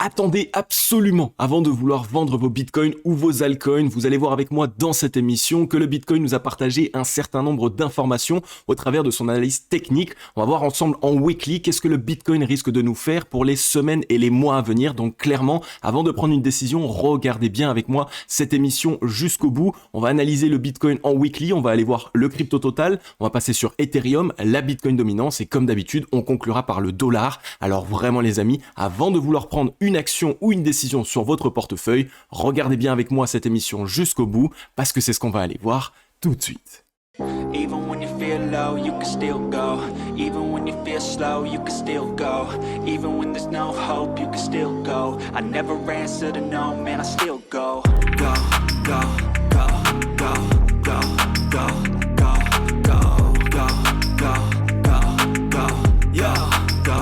Attendez absolument, avant de vouloir vendre vos bitcoins ou vos altcoins, vous allez voir avec moi dans cette émission que le bitcoin nous a partagé un certain nombre d'informations au travers de son analyse technique. On va voir ensemble en weekly qu'est-ce que le bitcoin risque de nous faire pour les semaines et les mois à venir. Donc clairement, avant de prendre une décision, regardez bien avec moi cette émission jusqu'au bout. On va analyser le bitcoin en weekly, on va aller voir le crypto total, on va passer sur Ethereum, la bitcoin dominance et comme d'habitude, on conclura par le dollar. Alors vraiment les amis, avant de vouloir prendre une action ou une décision sur votre portefeuille, regardez bien avec moi cette émission jusqu'au bout parce que c'est ce qu'on va aller voir tout de suite. Even when you feel low, you can still go. Even when you feel slow, you can still go. Even when there's no hope, you can still go. I never answer to no, man, I still go. Go, go, go, go, go, go, go, go, go, go, go, go, yo, go,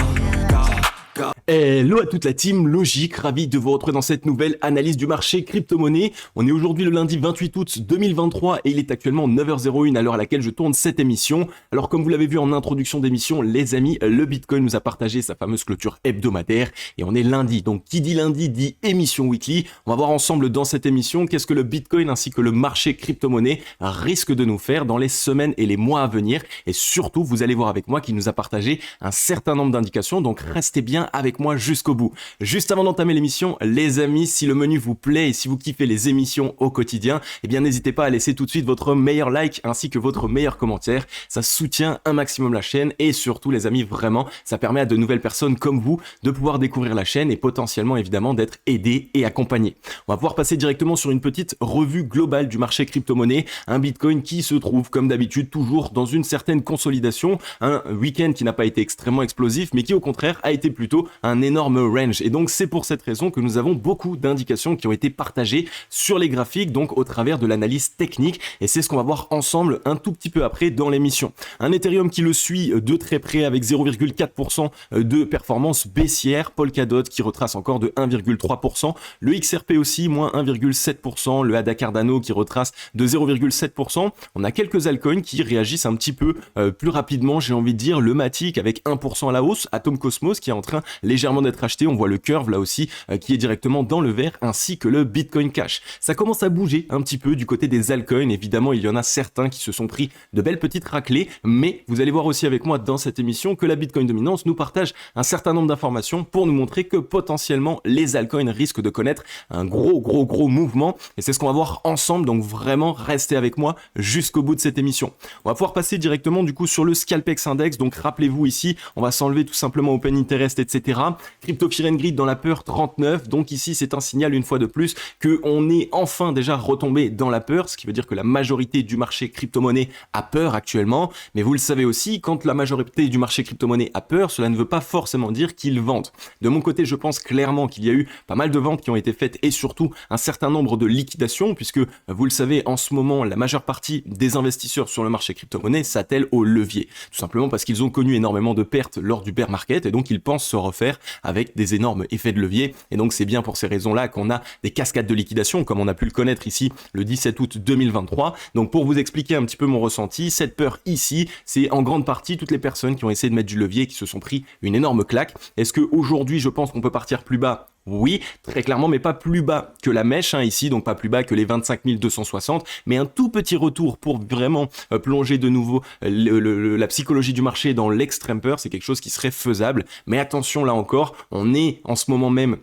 go. Hello à toute la team Logique, ravi de vous retrouver dans cette nouvelle analyse du marché crypto-monnaie. On est aujourd'hui le lundi 28 août 2023 et il est actuellement 9h01 à l'heure à laquelle je tourne cette émission. Alors comme vous l'avez vu en introduction d'émission, les amis, le Bitcoin nous a partagé sa fameuse clôture hebdomadaire et on est lundi. Donc qui dit lundi dit émission weekly. On va voir ensemble dans cette émission qu'est-ce que le Bitcoin ainsi que le marché crypto-monnaie risque de nous faire dans les semaines et les mois à venir. Et surtout, vous allez voir avec moi qu'il nous a partagé un certain nombre d'indications. Donc restez bien avec moi jusqu'au bout. Juste avant d'entamer l'émission, les amis, si le menu vous plaît et si vous kiffez les émissions au quotidien, eh bien n'hésitez pas à laisser tout de suite votre meilleur like ainsi que votre meilleur commentaire. Ça soutient un maximum la chaîne et surtout les amis, vraiment, ça permet à de nouvelles personnes comme vous de pouvoir découvrir la chaîne et potentiellement évidemment d'être aidés et accompagnés. On va pouvoir passer directement sur une petite revue globale du marché crypto-monnaie, un Bitcoin qui se trouve comme d'habitude toujours dans une certaine consolidation, un week-end qui n'a pas été extrêmement explosif mais qui au contraire a été plutôt un énorme range et donc c'est pour cette raison que nous avons beaucoup d'indications qui ont été partagées sur les graphiques donc au travers de l'analyse technique et c'est ce qu'on va voir ensemble un tout petit peu après dans l'émission. Un Ethereum qui le suit de très près avec 0,4% de performance baissière, Polkadot qui retrace encore de 1,3%, le XRP aussi moins 1,7%, le ADA Cardano qui retrace de 0,7%. On a quelques altcoins qui réagissent un petit peu plus rapidement, j'ai envie de dire, le Matic avec 1% à la hausse, Atom Cosmos qui est en train légèrement d'être acheté, on voit le Curve là aussi qui est directement dans le vert ainsi que le Bitcoin Cash. Ça commence à bouger un petit peu du côté des altcoins, évidemment il y en a certains qui se sont pris de belles petites raclées, mais vous allez voir aussi avec moi dans cette émission que la Bitcoin dominance nous partage un certain nombre d'informations pour nous montrer que potentiellement les altcoins risquent de connaître un gros mouvement et c'est ce qu'on va voir ensemble, donc vraiment restez avec moi jusqu'au bout de cette émission. On va pouvoir passer directement du coup sur le Scalpex Index, donc rappelez-vous ici on va s'enlever tout simplement Open Interest etc. Crypto Fear and Greed dans la peur 39, donc ici c'est un signal une fois de plus que on est enfin déjà retombé dans la peur, ce qui veut dire que la majorité du marché crypto-monnaie a peur actuellement, mais vous le savez aussi, quand la majorité du marché crypto-monnaie a peur, cela ne veut pas forcément dire qu'ils vendent. De mon côté, je pense clairement qu'il y a eu pas mal de ventes qui ont été faites et surtout un certain nombre de liquidations, puisque vous le savez, en ce moment, la majeure partie des investisseurs sur le marché crypto-monnaie s'attellent au levier, tout simplement parce qu'ils ont connu énormément de pertes lors du bear market et donc ils pensent se refaire avec des énormes effets de levier et donc c'est bien pour ces raisons-là qu'on a des cascades de liquidation comme on a pu le connaître ici le 17 août 2023. Donc pour vous expliquer un petit peu mon ressenti, cette peur ici, c'est en grande partie toutes les personnes qui ont essayé de mettre du levier et qui se sont pris une énorme claque. Est-ce qu'aujourd'hui je pense qu'on peut partir plus bas ? Oui, très clairement, mais pas plus bas que la mèche ici, donc pas plus bas que les 25 260, mais un tout petit retour pour vraiment plonger de nouveau la psychologie du marché dans l'extrême peur, c'est quelque chose qui serait faisable. Mais attention là encore, on est en ce moment même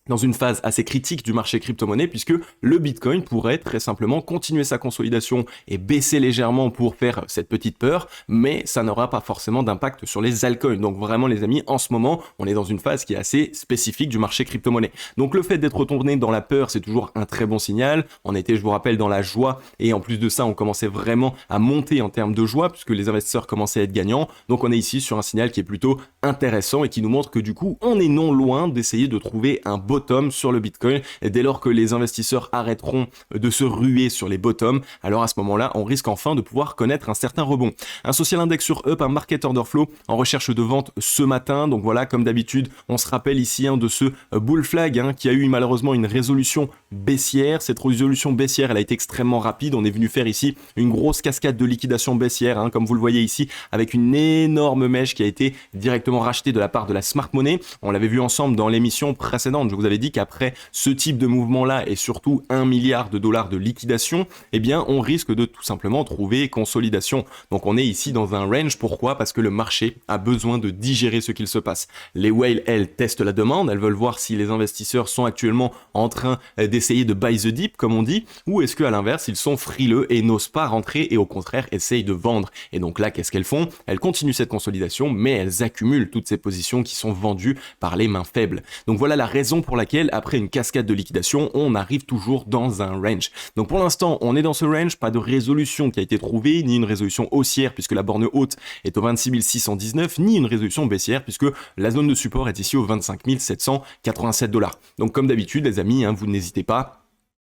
dans une phase assez critique du marché crypto-monnaie puisque le Bitcoin pourrait très simplement continuer sa consolidation et baisser légèrement pour faire cette petite peur, mais ça n'aura pas forcément d'impact sur les altcoins. Donc vraiment les amis, en ce moment, on est dans une phase qui est assez spécifique du marché crypto-monnaie. Donc le fait d'être retourné dans la peur, c'est toujours un très bon signal. On était, je vous rappelle, dans la joie et en plus de ça, on commençait vraiment à monter en termes de joie puisque les investisseurs commençaient à être gagnants. Donc on est ici sur un signal qui est plutôt intéressant et qui nous montre que du coup, on est non loin d'essayer de trouver un bon bottom sur le Bitcoin. Et dès lors que les investisseurs arrêteront de se ruer sur les bottoms, alors à ce moment-là, on risque enfin de pouvoir connaître un certain rebond. Un social index sur Up, un market order flow en recherche de vente ce matin. Donc voilà, comme d'habitude, on se rappelle ici de ce bull flag qui a eu malheureusement une résolution baissière. Cette résolution baissière, elle a été extrêmement rapide. On est venu faire ici une grosse cascade de liquidation baissière, comme vous le voyez ici, avec une énorme mèche qui a été directement rachetée de la part de la smart money. On l'avait vu ensemble dans l'émission précédente. Je vous avais dit qu'après ce type de mouvement-là et surtout 1 milliard de dollars de liquidation, eh bien, on risque de tout simplement trouver consolidation. Donc, on est ici dans un range. Pourquoi ? Parce que le marché a besoin de digérer ce qu'il se passe. Les whales, elles, testent la demande. Elles veulent voir si les investisseurs sont actuellement en train d'essayer de buy the dip, comme on dit, ou est-ce qu'à l'inverse, ils sont frileux et n'osent pas rentrer et au contraire, essayent de vendre. Et donc là, qu'est-ce qu'elles font ? Elles continuent cette consolidation, mais elles accumulent toutes ces positions qui sont vendues par les mains faibles. Donc voilà la raison pour laquelle, après une cascade de liquidation, on arrive toujours dans un range. Donc pour l'instant, on est dans ce range, pas de résolution qui a été trouvée, ni une résolution haussière puisque la borne haute est au 26 619, ni une résolution baissière puisque la zone de support est ici au 25 787 $. Donc comme d'habitude, les amis, vous n'hésitez pas.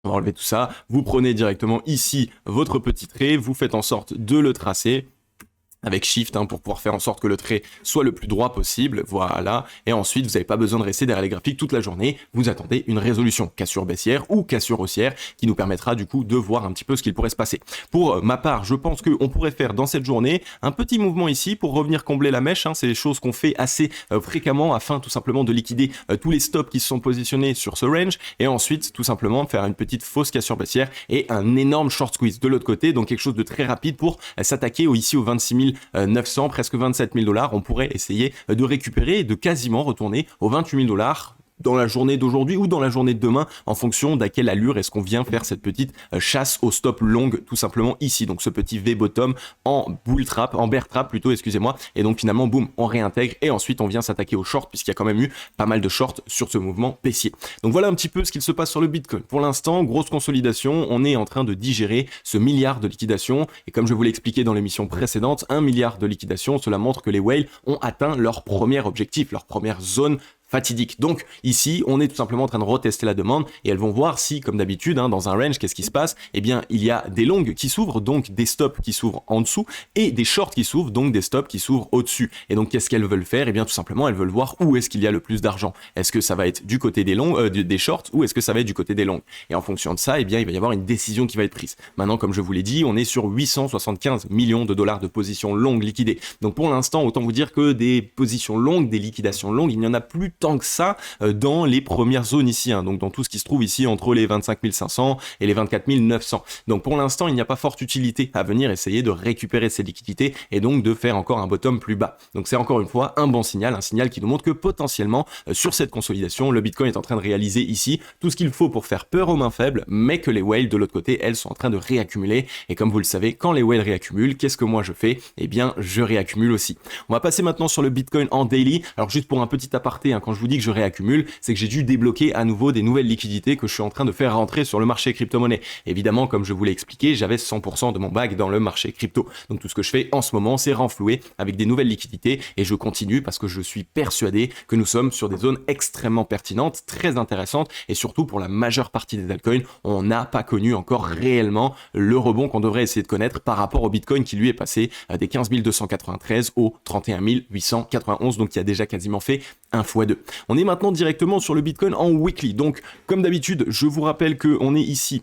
On va enlever tout ça. Vous prenez directement ici votre petit trait, vous faites en sorte de le tracer avec Shift pour pouvoir faire en sorte que le trait soit le plus droit possible, voilà, et ensuite vous n'avez pas besoin de rester derrière les graphiques toute la journée, vous attendez une résolution, cassure baissière ou cassure haussière, qui nous permettra du coup de voir un petit peu ce qu'il pourrait se passer. Pour ma part, je pense qu'on pourrait faire dans cette journée un petit mouvement ici pour revenir combler la mèche, c'est des choses qu'on fait assez fréquemment afin tout simplement de liquider tous les stops qui se sont positionnés sur ce range, et ensuite tout simplement faire une petite fausse cassure baissière et un énorme short squeeze de l'autre côté, donc quelque chose de très rapide pour s'attaquer ici aux 26 900, presque 27 000 $. On pourrait essayer de récupérer et de quasiment retourner aux 28 000 $. Dans la journée d'aujourd'hui ou dans la journée de demain, en fonction d'à quelle allure est-ce qu'on vient faire cette petite chasse au stop long, tout simplement ici. Donc ce petit V-bottom en bull trap, en bear trap plutôt, excusez-moi. Et donc finalement, boum, on réintègre et ensuite on vient s'attaquer au short puisqu'il y a quand même eu pas mal de shorts sur ce mouvement baissier. Donc voilà un petit peu ce qu'il se passe sur le Bitcoin. Pour l'instant, grosse consolidation, on est en train de digérer ce milliard de liquidation. Et comme je vous l'ai expliqué dans l'émission précédente, 1 milliard de liquidation, cela montre que les whales ont atteint leur premier objectif, leur première zone fatidique. Donc ici, on est tout simplement en train de retester la demande et elles vont voir si, comme d'habitude, dans un range, qu'est-ce qui se passe ? Eh bien, il y a des longues qui s'ouvrent, donc des stops qui s'ouvrent en dessous et des shorts qui s'ouvrent, donc des stops qui s'ouvrent au-dessus. Et donc, qu'est-ce qu'elles veulent faire ? Eh bien, tout simplement, elles veulent voir où est-ce qu'il y a le plus d'argent. Est-ce que ça va être du côté des longs, des shorts ou est-ce que ça va être du côté des longues ? Et en fonction de ça, eh bien, il va y avoir une décision qui va être prise. Maintenant, comme je vous l'ai dit, on est sur 875 millions de dollars de positions longues liquidées. Donc, pour l'instant, autant vous dire que des positions longues, des liquidations longues, il n'y en a plus tant que ça dans les premières zones ici, donc dans tout ce qui se trouve ici entre les 25 500 et les 24 900. Donc pour l'instant, il n'y a pas forte utilité à venir essayer de récupérer ces liquidités et donc de faire encore un bottom plus bas. Donc c'est encore une fois un bon signal, un signal qui nous montre que potentiellement sur cette consolidation, le Bitcoin est en train de réaliser ici tout ce qu'il faut pour faire peur aux mains faibles, mais que les whales de l'autre côté, elles sont en train de réaccumuler. Et comme vous le savez, quand les whales réaccumulent, qu'est-ce que moi je fais ? Eh bien, je réaccumule aussi. On va passer maintenant sur le Bitcoin en daily. Alors juste pour un petit aparté, quand je vous dis que je réaccumule, c'est que j'ai dû débloquer à nouveau des nouvelles liquidités que je suis en train de faire rentrer sur le marché crypto-monnaie. Évidemment, comme je vous l'ai expliqué, j'avais 100% de mon bag dans le marché crypto. Donc tout ce que je fais en ce moment, c'est renflouer avec des nouvelles liquidités et je continue parce que je suis persuadé que nous sommes sur des zones extrêmement pertinentes, très intéressantes et surtout pour la majeure partie des altcoins, on n'a pas connu encore réellement le rebond qu'on devrait essayer de connaître par rapport au Bitcoin qui lui est passé des 15 293 aux 31 891, donc qui a déjà quasiment fait 1x2. On est maintenant directement sur le Bitcoin en weekly. Donc, comme d'habitude, je vous rappelle qu'on est ici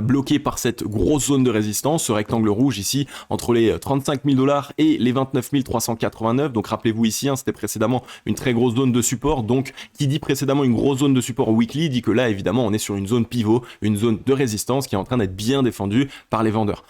bloqué par cette grosse zone de résistance, ce rectangle rouge ici entre les 35 000 $ et les 29 389. Donc rappelez-vous ici, c'était précédemment une très grosse zone de support. Donc qui dit précédemment une grosse zone de support weekly dit que là évidemment on est sur une zone pivot, une zone de résistance qui est en train d'être bien défendue par les vendeurs.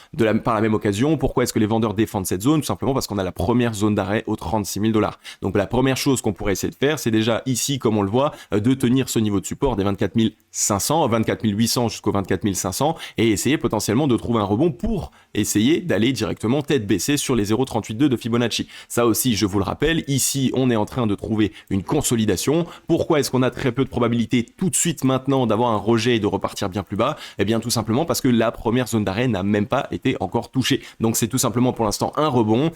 Par la même occasion, pourquoi est-ce que les vendeurs défendent cette zone ? Tout simplement parce qu'on a la première zone d'arrêt aux 36 000 $. Donc la première chose qu'on pourrait essayer de faire, c'est déjà ici, comme on le voit, de tenir ce niveau de support des 24 500, 24 800 jusqu'au 24 500. temps et essayer potentiellement de trouver un rebond pour essayer d'aller directement tête baissée sur les 0,382 de Fibonacci. Ça aussi, je vous le rappelle, ici, on est en train de trouver une consolidation. Pourquoi est-ce qu'on a très peu de probabilité tout de suite maintenant d'avoir un rejet et de repartir bien plus bas? Eh bien, tout simplement parce que la première zone d'arrêt n'a même pas été encore touchée. Donc, c'est tout simplement pour l'instant un rebond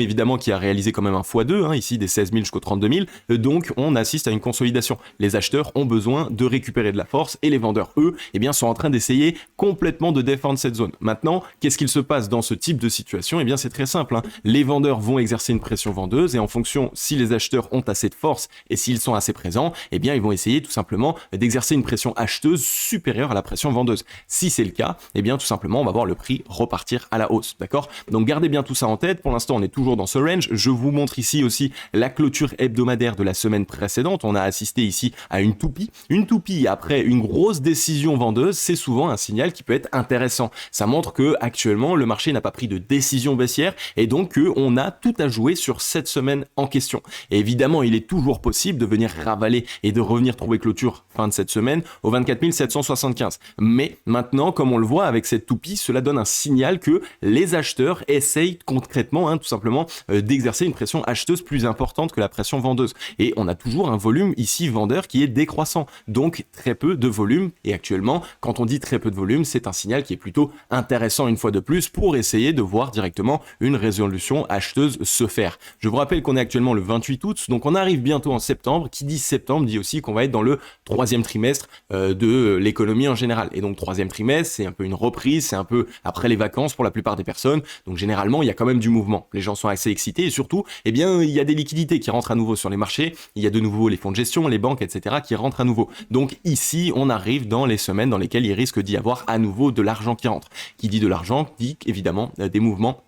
évidemment qui a réalisé quand même un x2, ici des 16 000 jusqu'aux 32 000. Donc, on assiste à une consolidation. Les acheteurs ont besoin de récupérer de la force et les vendeurs, eux, eh bien, sont en train d'essayer complètement de défendre cette zone. Maintenant, qu'est-ce qu'il se passe dans ce type de situation? Eh bien, c'est très simple. Les vendeurs vont exercer une pression vendeuse et en fonction si les acheteurs ont assez de force et s'ils sont assez présents, eh bien, ils vont essayer tout simplement d'exercer une pression acheteuse supérieure à la pression vendeuse. Si c'est le cas, eh bien, tout simplement, on va voir le prix repartir à la hausse. D'accord? Donc, gardez bien tout ça en tête. Pour l'instant, on est toujours dans ce range. Je vous montre ici aussi la clôture hebdomadaire de la semaine précédente. On a assisté ici à une toupie. Une toupie après une grosse décision vendeuse, c'est souvent un signal qui peut être intéressant. Ça montre que actuellement le marché n'a pas pris de décision baissière et donc on a tout à jouer sur cette semaine en question. Et évidemment, il est toujours possible de venir ravaler et de revenir trouver clôture fin de cette semaine au 24 775. Mais maintenant, comme on le voit avec cette toupie, cela donne un signal que les acheteurs essayent concrètement, tout simplement, d'exercer une pression acheteuse plus importante que la pression vendeuse. Et on a toujours un volume ici vendeur qui est décroissant. Donc très peu de volume. Et actuellement, quand on dit très peu de volume, c'est un signal qui est plutôt intéressant une fois de plus pour essayer de voir directement une résolution acheteuse se faire. Je vous rappelle qu'on est actuellement le 28 août, donc on arrive bientôt en septembre. Qui dit septembre dit aussi qu'on va être dans le troisième trimestre de l'économie en général. Et donc troisième trimestre, c'est un peu une reprise, c'est un peu après les vacances pour la plupart des personnes. Donc généralement, il y a quand même du mouvement. Les gens sont assez excités et surtout, eh bien, il y a des liquidités qui rentrent à nouveau sur les marchés. Il y a de nouveau les fonds de gestion, les banques, etc. qui rentrent à nouveau. Donc ici, on arrive dans les semaines dans lesquelles il risque d'y avoir à nouveau de l'argent qui rentre. Qui dit de l'argent, dit évidemment des mouvements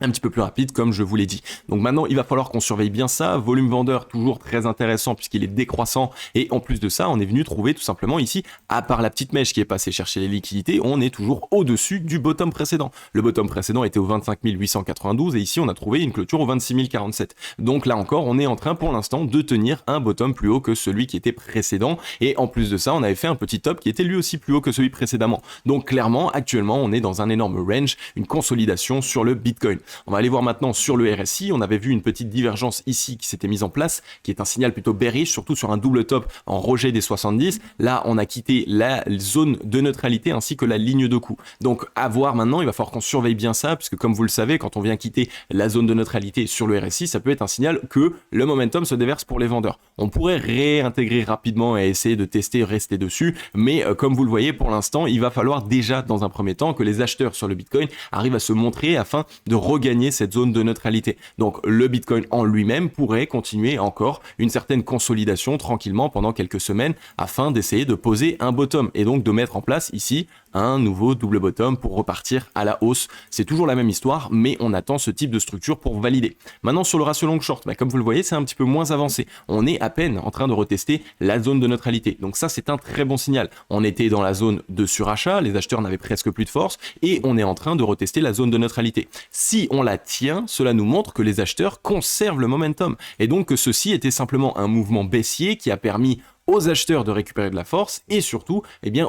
un petit peu plus rapide comme je vous l'ai dit. Donc maintenant il va falloir qu'on surveille bien ça. Volume vendeur toujours très intéressant puisqu'il est décroissant et en plus de ça on est venu trouver tout simplement ici, à part la petite mèche qui est passée chercher les liquidités, on est toujours au-dessus du bottom précédent. Le bottom précédent était au 25 892 et ici on a trouvé une clôture au 26 047. Donc là encore on est en train pour l'instant de tenir un bottom plus haut que celui qui était précédent et en plus de ça on avait fait un petit top qui était lui aussi plus haut que celui précédemment. Donc clairement actuellement on est dans un énorme range, une consolidation sur le Bitcoin. On va aller voir maintenant sur le RSI, on avait vu une petite divergence ici qui s'était mise en place, qui est un signal plutôt bearish, surtout sur un double top en rejet des 70. Là, on a quitté la zone de neutralité ainsi que la ligne de coup. Donc, à voir maintenant, il va falloir qu'on surveille bien ça, puisque comme vous le savez, quand on vient quitter la zone de neutralité sur le RSI, ça peut être un signal que le momentum se déverse pour les vendeurs. On pourrait réintégrer rapidement et essayer de tester, rester dessus, mais comme vous le voyez, pour l'instant, il va falloir déjà, dans un premier temps, que les acheteurs sur le Bitcoin arrivent à se montrer afin de regagner cette zone de neutralité. Donc le Bitcoin en lui-même pourrait continuer encore une certaine consolidation tranquillement pendant quelques semaines afin d'essayer de poser un bottom et donc de mettre en place ici un nouveau double bottom pour repartir à la hausse. C'est toujours la même histoire, mais on attend ce type de structure pour valider. Maintenant sur le ratio long short, comme vous le voyez, c'est un petit peu moins avancé. On est à peine en train de retester la zone de neutralité. Donc ça, c'est un très bon signal. On était dans la zone de surachat, les acheteurs n'avaient presque plus de force et on est en train de retester la zone de neutralité. Si on la tient, cela nous montre que les acheteurs conservent le momentum et donc que ceci était simplement un mouvement baissier qui a permis aux acheteurs de récupérer de la force et surtout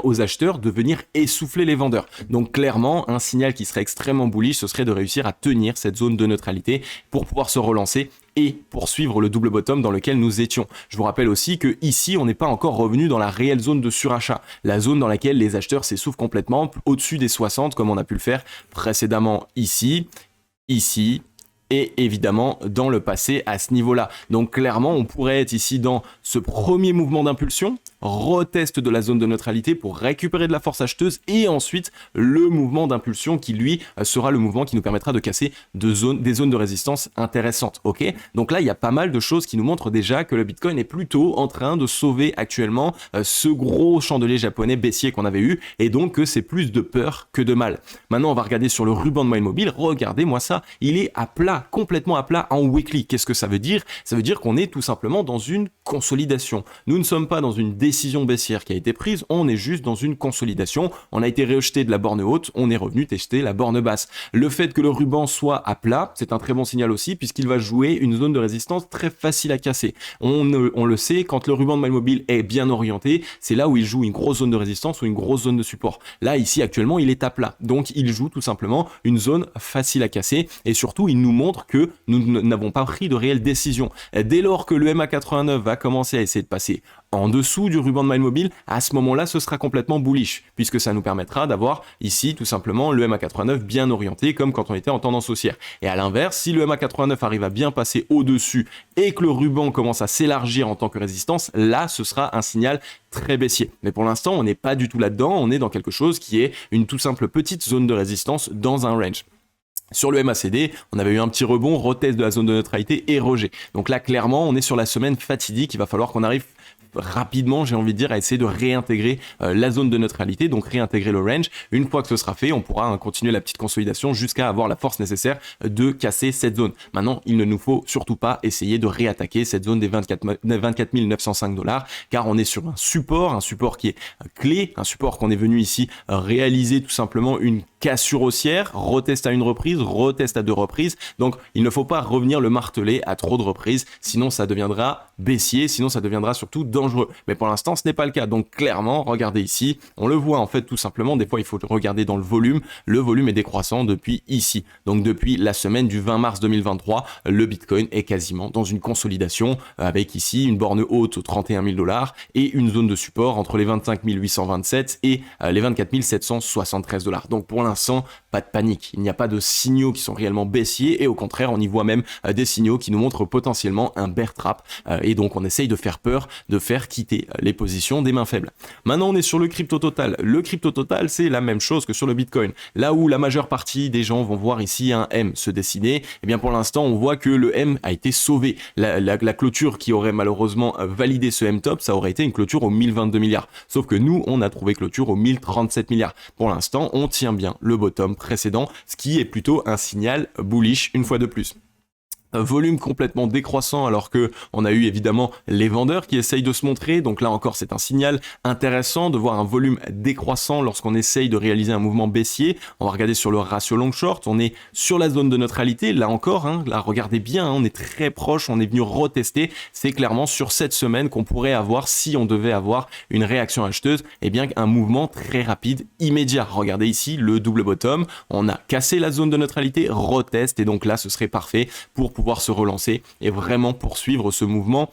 aux acheteurs de venir essouffler les vendeurs. Donc clairement, un signal qui serait extrêmement bullish, ce serait de réussir à tenir cette zone de neutralité pour pouvoir se relancer et poursuivre le double bottom dans lequel nous étions. Je vous rappelle aussi que ici, on n'est pas encore revenu dans la réelle zone de surachat, la zone dans laquelle les acheteurs s'essoufflent complètement au-dessus des 60 comme on a pu le faire précédemment ici, et évidemment dans le passé à ce niveau-là. Donc clairement, on pourrait être ici dans ce premier mouvement d'impulsion, retest de la zone de neutralité pour récupérer de la force acheteuse et ensuite le mouvement d'impulsion qui lui sera le mouvement qui nous permettra de casser des zones de résistance intéressantes. Ok, donc là il y a pas mal de choses qui nous montrent déjà que le Bitcoin est plutôt en train de sauver actuellement ce gros chandelier japonais baissier qu'on avait eu et donc que c'est plus de peur que de mal. Maintenant on va regarder sur le ruban de moyenne mobile, regardez-moi ça, il est à plat, complètement à plat en weekly. Qu'est-ce que ça veut dire? Ça veut dire qu'on est tout simplement dans une consolidation. Nous ne sommes pas dans une décision décision baissière qui a été prise, on est juste dans une consolidation, on a été rejeté de la borne haute, on est revenu tester la borne basse. Le fait que le ruban soit à plat, c'est un très bon signal aussi puisqu'il va jouer une zone de résistance très facile à casser. On le sait, quand le ruban de My Mobile est bien orienté, c'est là où il joue une grosse zone de résistance ou une grosse zone de support. Là, ici, actuellement, il est à plat. Donc, il joue tout simplement une zone facile à casser et surtout, il nous montre que nous n'avons pas pris de réelle décision. Dès lors que le MA89 va commencer à essayer de passer en dessous du ruban de My Mobile, à ce moment-là, ce sera complètement bullish, puisque ça nous permettra d'avoir ici tout simplement le MA89 bien orienté, comme quand on était en tendance haussière. Et à l'inverse, si le MA89 arrive à bien passer au-dessus et que le ruban commence à s'élargir en tant que résistance, là, ce sera un signal très baissier. Mais pour l'instant, on n'est pas du tout là-dedans, on est dans quelque chose qui est une tout simple petite zone de résistance dans un range. Sur le MACD, on avait eu un petit rebond, retest de la zone de neutralité et rejet. Donc là, clairement, on est sur la semaine fatidique. Il va falloir qu'on arrive rapidement, j'ai envie de dire, à essayer de réintégrer la zone de neutralité, donc réintégrer le range. Une fois que ce sera fait, on pourra continuer la petite consolidation jusqu'à avoir la force nécessaire de casser cette zone. Maintenant, il ne nous faut surtout pas essayer de réattaquer cette zone des 24 905 $, car on est sur un support qui est clé, un support qu'on est venu ici réaliser tout simplement une cassure haussière, retest à une reprise, retest à 2 reprises. Donc, il ne faut pas revenir le marteler à trop de reprises, sinon ça deviendra baissier, sinon ça deviendra surtout dangereux. Mais pour l'instant, ce n'est pas le cas. Donc, clairement, regardez ici, on le voit en fait tout simplement. Des fois, il faut regarder dans le volume. Le volume est décroissant depuis ici. Donc, depuis la semaine du 20 mars 2023, le Bitcoin est quasiment dans une consolidation avec ici une borne haute aux 31 000 $ et une zone de support entre les 25 827 et les 24 773 $. Donc, pour l'instant, pas de panique. Il n'y a pas de signaux qui sont réellement baissiers et au contraire, on y voit même des signaux qui nous montrent potentiellement un bear trap et donc on essaye de faire peur, de faire quitter les positions des mains faibles. Maintenant, on est sur le crypto total. Le crypto total, c'est la même chose que sur le Bitcoin. Là où la majeure partie des gens vont voir ici un M se dessiner, eh bien pour l'instant, on voit que le M a été sauvé. La clôture qui aurait malheureusement validé ce M top, ça aurait été une clôture aux 1022 milliards. Sauf que nous, on a trouvé clôture aux 1037 milliards. Pour l'instant, on tient bien le bottom précédent, ce qui est plutôt un signal bullish une fois de plus. Volume complètement décroissant alors que on a eu évidemment les vendeurs qui essayent de se montrer, donc là encore c'est un signal intéressant de voir un volume décroissant lorsqu'on essaye de réaliser un mouvement baissier. On va regarder sur le ratio long short, on est sur la zone de neutralité, là encore, là regardez bien, on est très proche, on est venu retester, c'est clairement sur cette semaine qu'on pourrait avoir, si on devait avoir une réaction acheteuse, et bien un mouvement très rapide, immédiat. Regardez ici le double bottom, on a cassé la zone de neutralité, retest, et donc là ce serait parfait pour pouvoir se relancer et vraiment poursuivre ce mouvement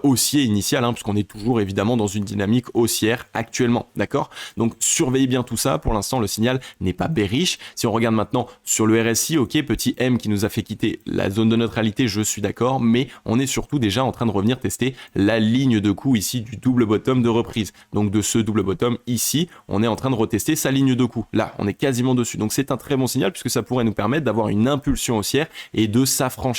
haussier initial, puisqu'on est toujours évidemment dans une dynamique haussière actuellement, d'accord? Donc surveillez bien tout ça, pour l'instant le signal n'est pas bearish. Si on regarde maintenant sur le RSI, ok, petit M qui nous a fait quitter la zone de neutralité, je suis d'accord, mais on est surtout déjà en train de revenir tester la ligne de coup ici du double bottom de reprise. Donc de ce double bottom ici, on est en train de retester sa ligne de coup. Là, on est quasiment dessus. Donc c'est un très bon signal puisque ça pourrait nous permettre d'avoir une impulsion haussière et de s'affranchir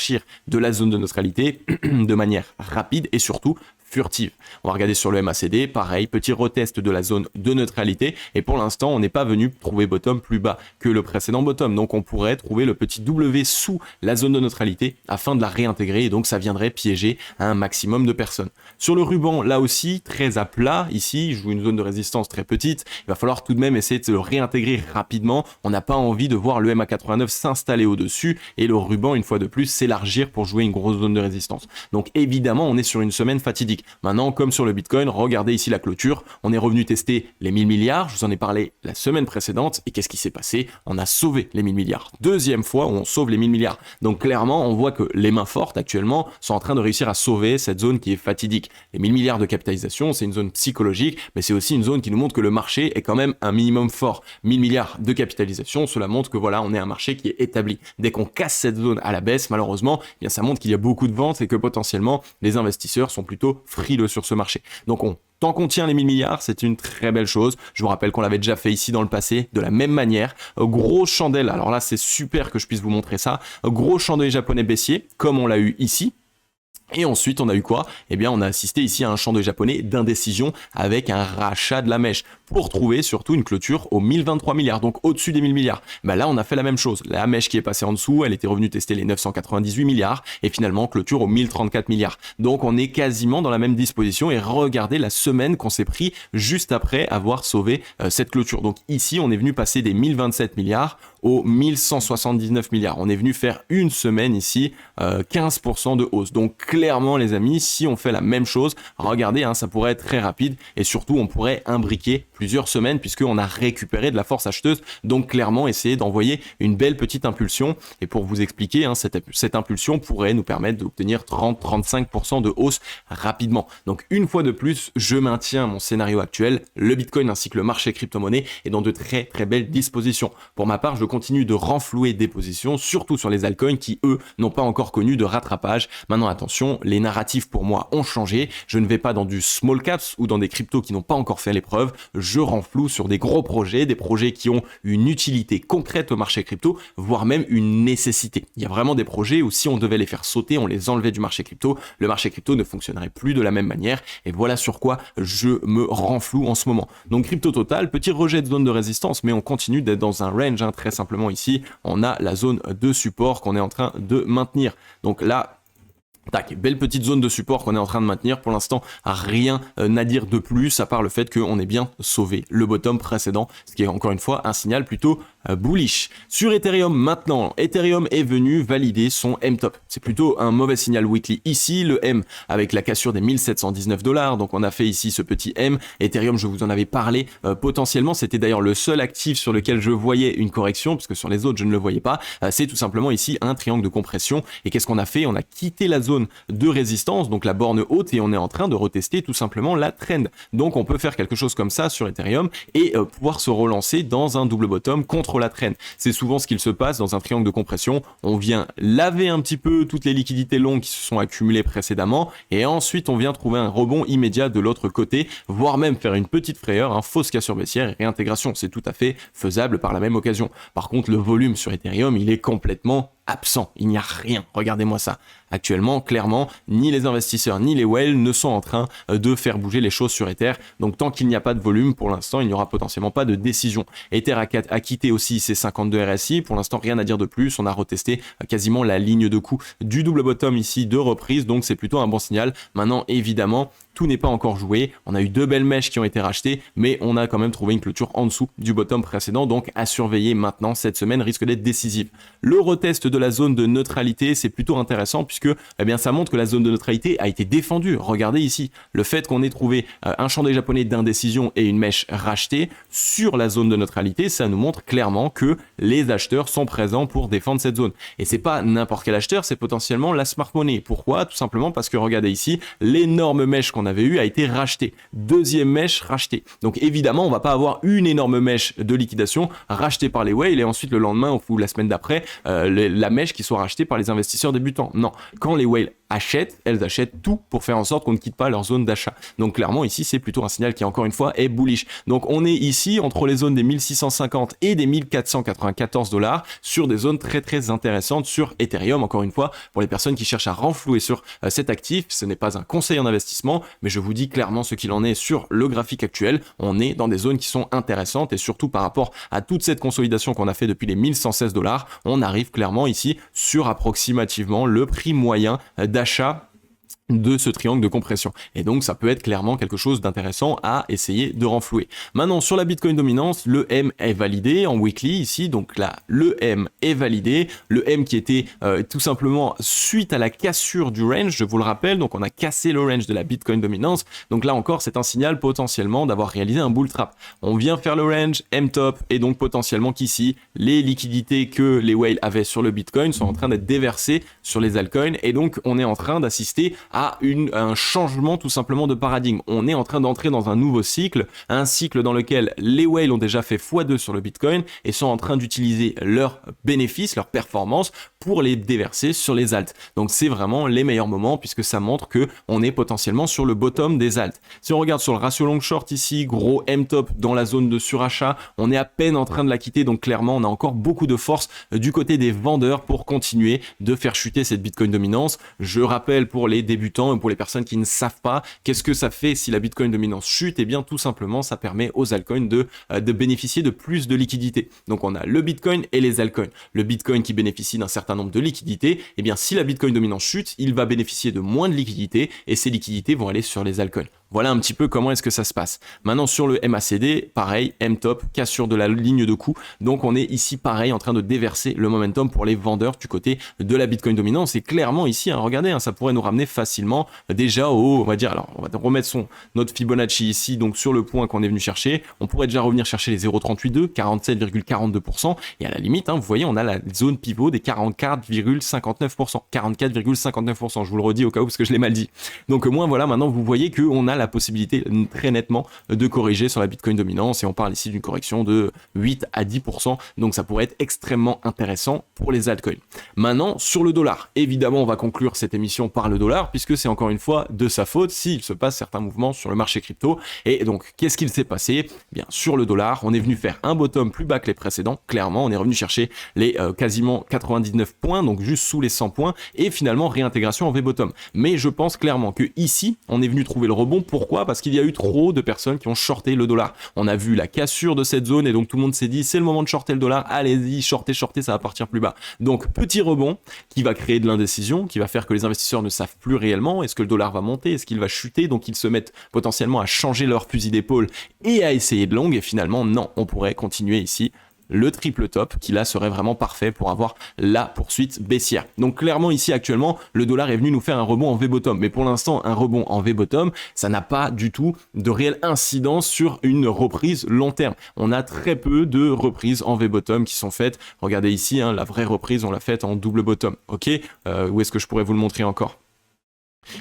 de la zone de neutralité de manière rapide et surtout furtive. On va regarder sur le MACD, pareil, petit retest de la zone de neutralité et pour l'instant on n'est pas venu trouver bottom plus bas que le précédent bottom, donc on pourrait trouver le petit W sous la zone de neutralité afin de la réintégrer et donc ça viendrait piéger un maximum de personnes. Sur le ruban, là aussi, très à plat, ici, je joue une zone de résistance très petite, il va falloir tout de même essayer de le réintégrer rapidement, on n'a pas envie de voir le MA89 s'installer au-dessus et le ruban une fois de plus s'élargir pour jouer une grosse zone de résistance. Donc évidemment on est sur une semaine fatidique. Maintenant, comme sur le Bitcoin, regardez ici la clôture. On est revenu tester les 1000 milliards. Je vous en ai parlé la semaine précédente. Et qu'est-ce qui s'est passé? On a sauvé les 1000 milliards. Deuxième fois où on sauve les 1000 milliards. Donc clairement, on voit que les mains fortes actuellement sont en train de réussir à sauver cette zone qui est fatidique. Les 1000 milliards de capitalisation, c'est une zone psychologique, mais c'est aussi une zone qui nous montre que le marché est quand même un minimum fort. 1000 milliards de capitalisation, cela montre que voilà, on est un marché qui est établi. Dès qu'on casse cette zone à la baisse, malheureusement, eh bien ça montre qu'il y a beaucoup de ventes et que potentiellement les investisseurs sont plutôt frileux sur ce marché. Donc tant qu'on tient les 1000 milliards, c'est une très belle chose. Je vous rappelle qu'on l'avait déjà fait ici dans le passé, de la même manière. Gros chandelle, alors là c'est super que je puisse vous montrer ça. Gros chandelier japonais baissier, comme on l'a eu ici. Et ensuite, on a eu quoi? Eh bien, on a assisté ici à un chandelier japonais d'indécision avec un rachat de la mèche pour trouver surtout une clôture aux 1023 milliards, donc au-dessus des 1000 milliards. Bah là, on a fait la même chose. La mèche qui est passée en dessous, elle était revenue tester les 998 milliards et finalement clôture aux 1034 milliards. Donc, on est quasiment dans la même disposition et regardez la semaine qu'on s'est pris juste après avoir sauvé cette clôture. Donc ici, on est venu passer des 1027 milliards aux 1179 milliards. On est venu faire une semaine ici, 15% de hausse. Donc clairement les amis, si on fait la même chose, regardez, ça pourrait être très rapide et surtout on pourrait imbriquer plusieurs semaines puisqu'on a récupéré de la force acheteuse. Donc clairement essayer d'envoyer une belle petite impulsion. Et pour vous expliquer, cette impulsion pourrait nous permettre d'obtenir 30-35% de hausse rapidement. Donc une fois de plus, je maintiens mon scénario actuel. Le Bitcoin ainsi que le marché crypto-monnaie est dans de très très belles dispositions. Pour ma part, je continue de renflouer des positions, surtout sur les altcoins qui, eux, n'ont pas encore connu de rattrapage. Maintenant, attention, les narratifs pour moi ont changé. Je ne vais pas dans du small caps ou dans des cryptos qui n'ont pas encore fait l'épreuve. Je renfloue sur des gros projets, des projets qui ont une utilité concrète au marché crypto, voire même une nécessité. Il y a vraiment des projets où si on devait les faire sauter, on les enlevait du marché crypto, le marché crypto ne fonctionnerait plus de la même manière. Et voilà sur quoi je me renfloue en ce moment. Donc, crypto total, petit rejet de zone de résistance, mais on continue d'être dans un range, très simplement ici, on a la zone de support qu'on est en train de maintenir. Donc là, tac, belle petite zone de support qu'on est en train de maintenir. Pour l'instant, rien à dire de plus, à part le fait qu'on ait bien sauvé le bottom précédent, ce qui est encore une fois un signal plutôt bullish. Sur Ethereum maintenant, Ethereum est venu valider son M-top. C'est plutôt un mauvais signal weekly ici, le M avec la cassure des 1719 $. Donc on a fait ici ce petit M. Ethereum, je vous en avais parlé potentiellement. C'était d'ailleurs le seul actif sur lequel je voyais une correction, puisque sur les autres, je ne le voyais pas. C'est tout simplement ici un triangle de compression. Et qu'est-ce qu'on a fait? On a quitté la zone de résistance, donc la borne haute, et on est en train de retester tout simplement la trend. Donc on peut faire quelque chose comme ça sur Ethereum et pouvoir se relancer dans un double bottom contre la trend. C'est souvent ce qu'il se passe dans un triangle de compression. On vient laver un petit peu toutes les liquidités longues qui se sont accumulées précédemment et ensuite on vient trouver un rebond immédiat de l'autre côté, voire même faire une petite frayeur, fausse cassure baissière et réintégration. C'est tout à fait faisable par la même occasion. Par contre, le volume sur Ethereum, il est complètement absent. Il n'y a rien. Regardez-moi ça. Actuellement, clairement, ni les investisseurs ni les whales ne sont en train de faire bouger les choses sur Ether. Donc, tant qu'il n'y a pas de volume, pour l'instant, il n'y aura potentiellement pas de décision. Ether a quitté aussi ses 52 RSI. Pour l'instant, rien à dire de plus. On a retesté quasiment la ligne de coup du double bottom ici de reprise. Donc, c'est plutôt un bon signal. Maintenant, évidemment, tout n'est pas encore joué. On a eu deux belles mèches qui ont été rachetées, mais on a quand même trouvé une clôture en dessous du bottom précédent. Donc, à surveiller maintenant. Cette semaine risque d'être décisive. Le retest de la zone de neutralité, c'est plutôt intéressant puisque ça montre que la zone de neutralité a été défendue. Regardez ici, le fait qu'on ait trouvé un chandelier japonais d'indécision et une mèche rachetée sur la zone de neutralité, ça nous montre clairement que les acheteurs sont présents pour défendre cette zone. Et c'est pas n'importe quel acheteur, c'est potentiellement la smart money. Pourquoi? Tout simplement parce que regardez ici, l'énorme mèche qu'on avait eue a été rachetée. Deuxième mèche rachetée. Donc évidemment, on va pas avoir une énorme mèche de liquidation rachetée par les whales et ensuite le lendemain ou la semaine d'après, la mèche qui soit rachetée par les investisseurs débutants. Non, quand les whales achètent, elles achètent tout pour faire en sorte qu'on ne quitte pas leur zone d'achat. Donc clairement ici c'est plutôt un signal qui encore une fois est bullish. Donc on est ici entre les zones des 1650 et des 1494 $ sur des zones très très intéressantes sur Ethereum. Encore une fois, pour les personnes qui cherchent à renflouer sur cet actif, ce n'est pas un conseil en investissement, mais je vous dis clairement ce qu'il en est sur le graphique actuel. On est dans des zones qui sont intéressantes et surtout par rapport à toute cette consolidation qu'on a fait depuis les 1116 $, on arrive clairement ici sur approximativement le prix moyen d'achat de ce triangle de compression. Et donc, ça peut être clairement quelque chose d'intéressant à essayer de renflouer. Maintenant, sur la Bitcoin dominance, le M est validé en weekly ici. Donc là, le M est validé. Le M qui était tout simplement suite à la cassure du range, je vous le rappelle. Donc, on a cassé le range de la Bitcoin dominance. Donc là encore, c'est un signal potentiellement d'avoir réalisé un bull trap. On vient faire le range M-top et donc potentiellement qu'ici, les liquidités que les whales avaient sur le Bitcoin sont en train d'être déversées sur les altcoins. Et donc, on est en train d'assister à un changement tout simplement de paradigme. On est en train d'entrer dans un nouveau cycle, un cycle dans lequel les whales ont déjà fait x2 sur le Bitcoin et sont en train d'utiliser leurs bénéfices, leurs performances pour les déverser sur les alts. Donc c'est vraiment les meilleurs moments puisque ça montre que on est potentiellement sur le bottom des alts. Si on regarde sur le ratio long short ici, gros M-top dans la zone de surachat, on est à peine en train de la quitter, donc clairement on a encore beaucoup de force du côté des vendeurs pour continuer de faire chuter cette Bitcoin dominance. Je rappelle pour les débutants débutants et pour les personnes qui ne savent pas, qu'est-ce que ça fait si la Bitcoin dominance chute? Eh bien tout simplement ça permet aux altcoins de bénéficier de plus de liquidités. Donc on a le Bitcoin et les altcoins. Le Bitcoin qui bénéficie d'un certain nombre de liquidités, eh bien si la Bitcoin dominance chute, il va bénéficier de moins de liquidités et ces liquidités vont aller sur les altcoins. Voilà un petit peu comment est-ce que ça se passe. Maintenant sur le MACD, pareil, M-top, cassure de la ligne de coût. Donc on est ici pareil en train de déverser le momentum pour les vendeurs du côté de la Bitcoin dominance. Et clairement ici, regardez, ça pourrait nous ramener facilement déjà on va dire, alors on va remettre notre Fibonacci ici, donc sur le point qu'on est venu chercher. On pourrait déjà revenir chercher les 0,382, 47,42%. Et à la limite, vous voyez, on a la zone pivot des 44,59%. 44,59%, je vous le redis au cas où parce que je l'ai mal dit. Donc au moins voilà, maintenant vous voyez qu'on a la possibilité très nettement de corriger sur la Bitcoin dominance et on parle ici d'une correction de 8 à 10%, donc ça pourrait être extrêmement intéressant pour les altcoins. Maintenant sur le dollar, évidemment on va conclure cette émission par le dollar puisque c'est encore une fois de sa faute s'il se passe certains mouvements sur le marché crypto. Et donc qu'est-ce qu'il s'est passé? Bien sur le dollar, on est venu faire un bottom plus bas que les précédents, clairement on est revenu chercher les quasiment 99 points, donc juste sous les 100 points et finalement réintégration en V-bottom. Mais je pense clairement que ici on est venu trouver le rebond. Pourquoi? Parce qu'il y a eu trop de personnes qui ont shorté le dollar. On a vu la cassure de cette zone et donc tout le monde s'est dit c'est le moment de shorter le dollar, allez-y, shortez, ça va partir plus bas. Donc petit rebond qui va créer de l'indécision, qui va faire que les investisseurs ne savent plus réellement, est-ce que le dollar va monter, est-ce qu'il va chuter, donc ils se mettent potentiellement à changer leur fusil d'épaule et à essayer de long et finalement non, on pourrait continuer ici le triple top qui là serait vraiment parfait pour avoir la poursuite baissière. Donc clairement ici actuellement le dollar est venu nous faire un rebond en V-bottom, mais pour l'instant un rebond en V-bottom ça n'a pas du tout de réelle incidence sur une reprise long terme. On a très peu de reprises en V-bottom qui sont faites. Regardez ici, la vraie reprise on l'a faite en double bottom. Ok, où est-ce que je pourrais vous le montrer encore?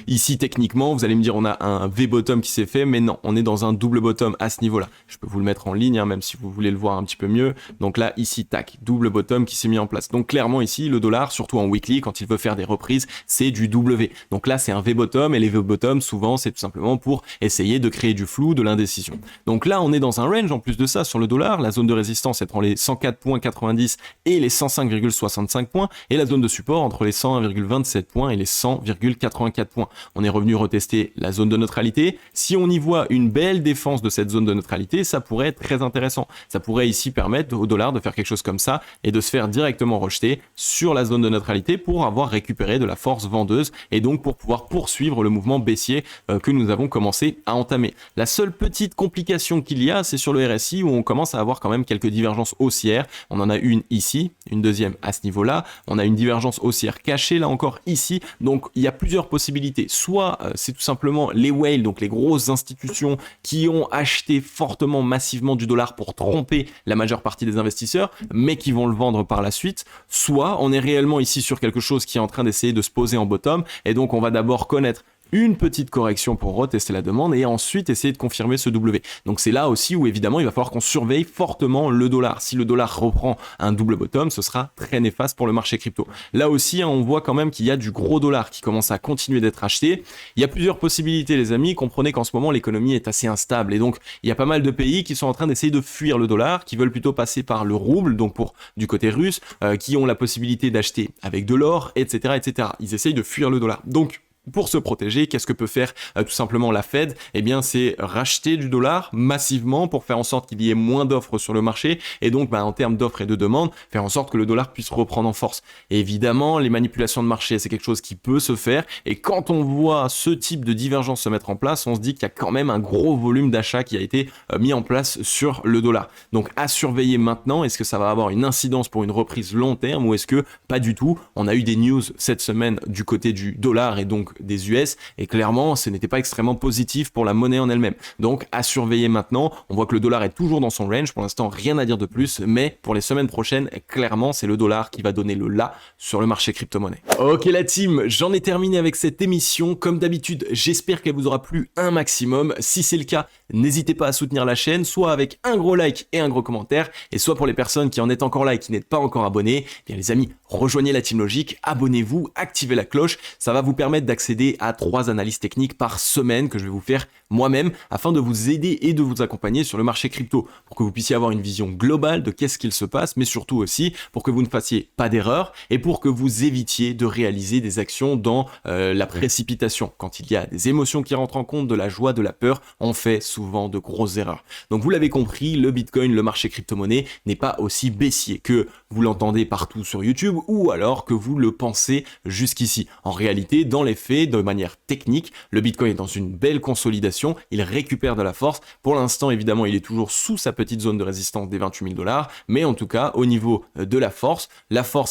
Ici, techniquement, vous allez me dire on a un V-bottom qui s'est fait, mais non, on est dans un double bottom à ce niveau-là. Je peux vous le mettre en ligne, même si vous voulez le voir un petit peu mieux. Donc là, ici, tac, double bottom qui s'est mis en place. Donc clairement ici, le dollar, surtout en weekly, quand il veut faire des reprises, c'est du W. Donc là, c'est un V-bottom, et les V-bottom, souvent, c'est tout simplement pour essayer de créer du flou, de l'indécision. Donc là, on est dans un range, en plus de ça, sur le dollar. La zone de résistance est entre les 104,90 et les 105,65 points, et la zone de support entre les 101,27 points et les 100,84 points. On est revenu retester la zone de neutralité. Si on y voit une belle défense de cette zone de neutralité, ça pourrait être très intéressant. Ça pourrait ici permettre au dollar de faire quelque chose comme ça et de se faire directement rejeter sur la zone de neutralité pour avoir récupéré de la force vendeuse et donc pour pouvoir poursuivre le mouvement baissier que nous avons commencé à entamer. La seule petite complication qu'il y a, c'est sur le RSI où on commence à avoir quand même quelques divergences haussières. On en a une ici, une deuxième à ce niveau-là. On a une divergence haussière cachée là encore ici. Donc il y a plusieurs possibilités. Soit c'est tout simplement les whales, donc les grosses institutions qui ont acheté fortement, massivement du dollar pour tromper la majeure partie des investisseurs, mais qui vont le vendre par la suite. Soit on est réellement ici sur quelque chose qui est en train d'essayer de se poser en bottom, et donc on va d'abord connaître une petite correction pour retester la demande et ensuite essayer de confirmer ce W. Donc c'est là aussi où évidemment il va falloir qu'on surveille fortement le dollar. Si le dollar reprend un double bottom, ce sera très néfaste pour le marché crypto. Là aussi, on voit quand même qu'il y a du gros dollar qui commence à continuer d'être acheté. Il y a plusieurs possibilités les amis. Comprenez qu'en ce moment l'économie est assez instable et donc il y a pas mal de pays qui sont en train d'essayer de fuir le dollar, qui veulent plutôt passer par le rouble, donc pour du côté russe, qui ont la possibilité d'acheter avec de l'or, etc., etc. Ils essayent de fuir le dollar. Donc pour se protéger, qu'est-ce que peut faire tout simplement la Fed? Eh bien, c'est racheter du dollar massivement pour faire en sorte qu'il y ait moins d'offres sur le marché et donc en termes d'offres et de demandes, faire en sorte que le dollar puisse reprendre en force. Et évidemment, les manipulations de marché, c'est quelque chose qui peut se faire et quand on voit ce type de divergence se mettre en place, on se dit qu'il y a quand même un gros volume d'achat qui a été mis en place sur le dollar. Donc à surveiller maintenant, est-ce que ça va avoir une incidence pour une reprise long terme ou est-ce que pas du tout? On a eu des news cette semaine du côté du dollar et donc des US et clairement ce n'était pas extrêmement positif pour la monnaie en elle-même. Donc à surveiller maintenant, on voit que le dollar est toujours dans son range, pour l'instant rien à dire de plus, mais pour les semaines prochaines, clairement c'est le dollar qui va donner le là sur le marché crypto-monnaie. Ok la team, j'en ai terminé avec cette émission, comme d'habitude j'espère qu'elle vous aura plu un maximum, si c'est le cas, n'hésitez pas à soutenir la chaîne, soit avec un gros like et un gros commentaire, et soit pour les personnes qui en êtes encore là et qui n'êtes pas encore abonnés, eh bien les amis, rejoignez la Team Logic, abonnez-vous, activez la cloche, ça va vous permettre d'accéder à 3 analyses techniques par semaine que je vais vous faire moi-même afin de vous aider et de vous accompagner sur le marché crypto pour que vous puissiez avoir une vision globale de qu'est-ce qu'il se passe, mais surtout aussi pour que vous ne fassiez pas d'erreurs et pour que vous évitiez de réaliser des actions dans la précipitation. Quand il y a des émotions qui rentrent en compte, de la joie, de la peur, on fait souvent de grosses erreurs. Donc vous l'avez compris, le Bitcoin, le marché crypto-monnaie n'est pas aussi baissier que vous l'entendez partout sur YouTube ou alors que vous le pensez jusqu'ici. En réalité, dans les faits, de manière technique, le Bitcoin est dans une belle consolidation, il récupère de la force. Pour l'instant, évidemment, il est toujours sous sa petite zone de résistance des 28 000 $, mais en tout cas, au niveau de la force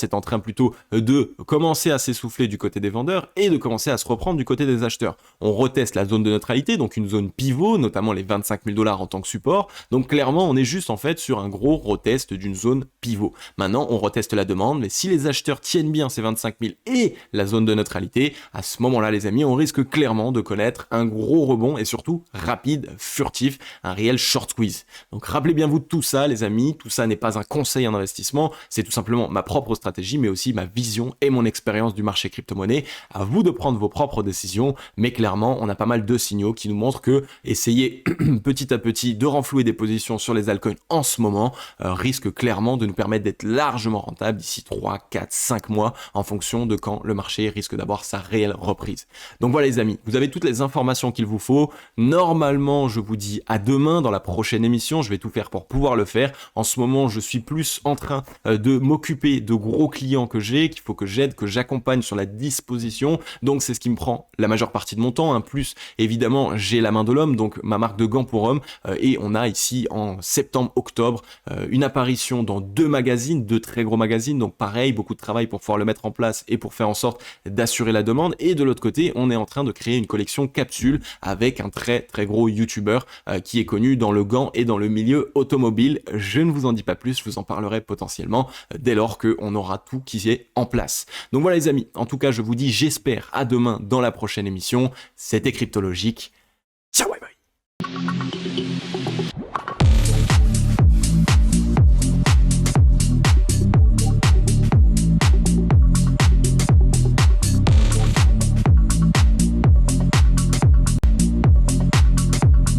est en train plutôt de commencer à s'essouffler du côté des vendeurs et de commencer à se reprendre du côté des acheteurs. On reteste la zone de neutralité, donc une zone pivot, notamment les 25 000 $ en tant que support. Donc clairement, on est juste en fait sur un gros retest d'une zone pivot. Maintenant, on reteste la demande, mais si les acheteurs tiennent bien ces 25 000 et la zone de neutralité, à ce moment-là, les amis, on risque clairement de connaître un gros rebond et surtout rapide, furtif, un réel short squeeze. Donc rappelez bien vous de tout ça, les amis, tout ça n'est pas un conseil en investissement, c'est tout simplement ma propre stratégie, mais aussi ma vision et mon expérience du marché crypto-monnaie. À vous de prendre vos propres décisions, mais clairement, on a pas mal de signaux qui nous montrent que essayer petit à petit de renflouer des positions sur les altcoins en ce moment risque clairement de nous permettre d'être largement rentable d'ici 3, 4, 5 mois en fonction de quand le marché risque d'avoir sa réelle reprise. Donc voilà les amis, vous avez toutes les informations qu'il vous faut. Normalement, je vous dis à demain dans la prochaine émission, je vais tout faire pour pouvoir le faire. En ce moment, je suis plus en train de m'occuper de gros clients que j'ai, qu'il faut que j'aide, que j'accompagne sur la disposition. Donc c'est ce qui me prend la majeure partie de mon temps. Plus évidemment, j'ai la main de l'homme, donc ma marque de gants pour hommes. Et on a ici en septembre-octobre une apparition dans 2 magazines, 2 très gros magazines. Donc pareil, beaucoup de travail pour pouvoir le mettre en place et pour faire en sorte d'assurer la demande. Et de l'autre côté, on est en train de créer une collection capsule avec un très très gros YouTuber qui est connu dans le gant et dans le milieu automobile. Je ne vous en dis pas plus, je vous en parlerai potentiellement dès lors qu'on aura tout qui est en place. Donc voilà les amis, en tout cas je vous dis j'espère à demain dans la prochaine émission. C'était Cryptologique. Ciao bye bye.